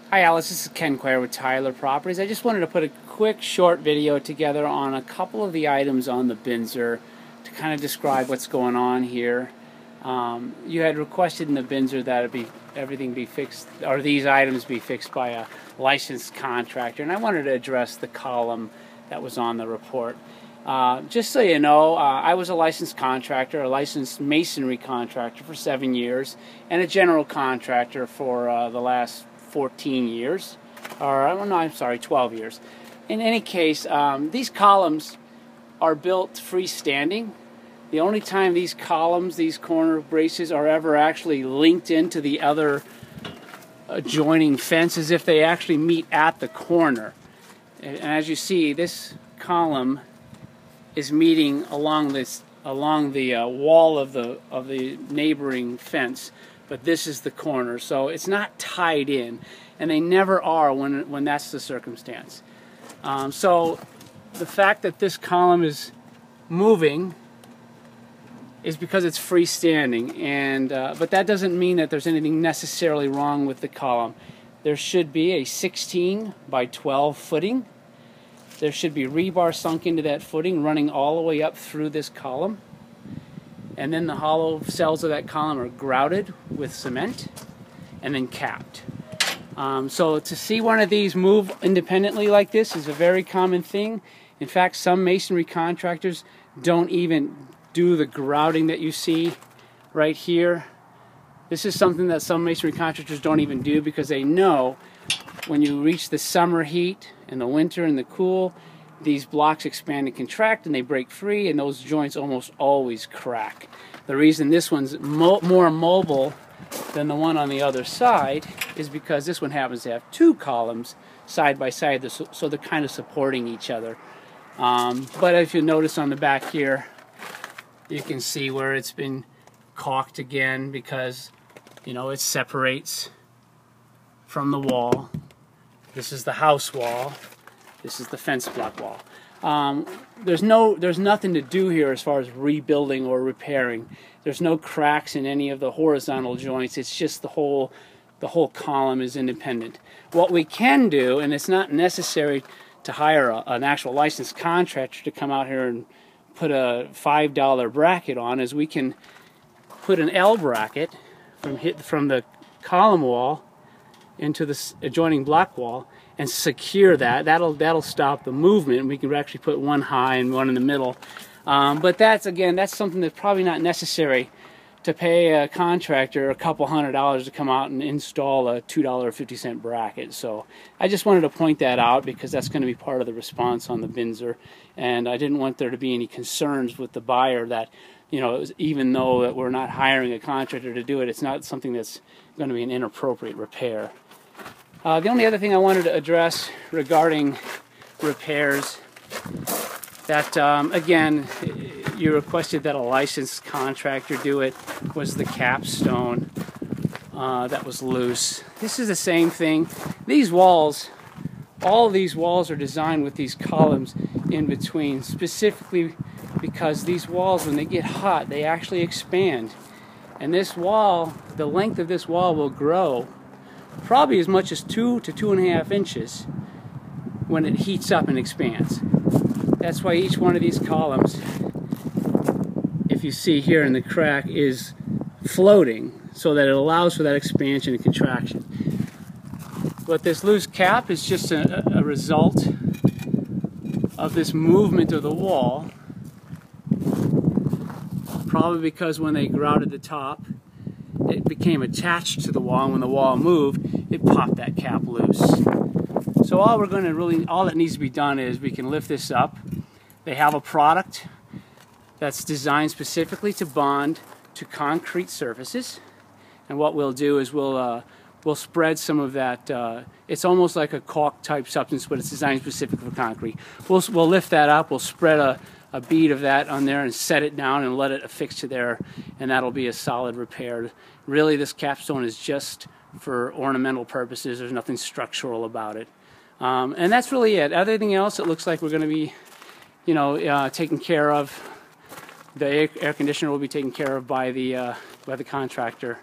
Hi Alice, this is Ken Quare with Tyler Properties. I just wanted to put a quick short video together on a couple of the items on the BINSR to kind of describe what's going on here. You had requested in the BINSR that everything be fixed, or these items be fixed by a licensed contractor, and I wanted to address the column that was on the report. Just so you know, I was a licensed contractor, a licensed masonry contractor for 7 years, and a general contractor for the last 14 years, or I don't know, I'm sorry, 12 years. In any case, these columns are built freestanding. The only time these columns, these corner braces, are ever actually linked into the other adjoining fence is if they actually meet at the corner. And as you see, this column is meeting along the wall of the neighboring fence, but this is the corner, so it's not tied in, and they never are when that's the circumstance. So the fact that this column is moving is because it's freestanding, and but that doesn't mean that there's anything necessarily wrong with the column. There should be a 16 by 12 footing. There should be rebar sunk into that footing running all the way up through this column. And then the hollow cells of that column are grouted with cement and then capped. So to see one of these move independently like this is a very common thing. In fact, some masonry contractors don't even do the grouting that you see right here. This is something that some masonry contractors don't even do because they know when you reach the summer heat and the winter and the cool, these blocks expand and contract and they break free, and those joints almost always crack. The reason this one's more mobile than the one on the other side is because this one happens to have two columns side by side, so they're kind of supporting each other. But if you notice on the back here, you can see where it's been caulked again because, you know, it separates from the wall. This is the house wall. This is the fence block wall. There's nothing to do here as far as rebuilding or repairing. There's no cracks in any of the horizontal joints. It's just the whole column is independent. What we can do, and it's not necessary to hire an actual licensed contractor to come out here and put a $5 bracket on, is we can put an L bracket from the column wall into the adjoining block wall and secure that. That'll stop the movement. We can actually put one high and one in the middle. But that's something that's probably not necessary to pay a contractor a couple $100 to come out and install a $2.50 bracket. So I just wanted to point that out because that's going to be part of the response on the BINSR, and I didn't want there to be any concerns with the buyer that, you know, even though that we're not hiring a contractor to do it, it's not something that's going to be an inappropriate repair. The only other thing I wanted to address regarding repairs, that again, you requested that a licensed contractor do it, was the capstone that was loose. This is the same thing. These walls, all of these walls are designed with these columns in between, specifically because these walls, when they get hot, they actually expand. And this wall, the length of this wall will grow probably as much as 2 to 2.5 inches when it heats up and expands. That's why each one of these columns, if you see here in the crack, is floating so that it allows for that expansion and contraction. But this loose cap is just a result of this movement of the wall, probably because when they grouted the top, it became attached to the wall, and when the wall moved, it popped that cap loose. So all that needs to be done is we can lift this up. They have a product that's designed specifically to bond to concrete surfaces, and what we'll do is we'll spread some of that. It's almost like a caulk type substance, but it's designed specifically for concrete. We'll lift that up. We'll spread a bead of that on there and set it down and let it affix to there, and that'll be a solid repair. Really, this capstone is just for ornamental purposes. There's nothing structural about it, and that's really it. Everything else, it looks like we're going to be, you know, taken care of. The air conditioner will be taken care of by the contractor.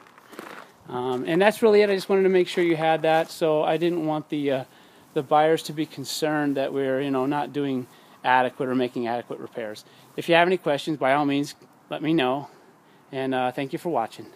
And that's really it. I just wanted to make sure you had that, so I didn't want the buyers to be concerned that we're not doing adequate or making adequate repairs. If you have any questions, by all means, let me know. And thank you for watching.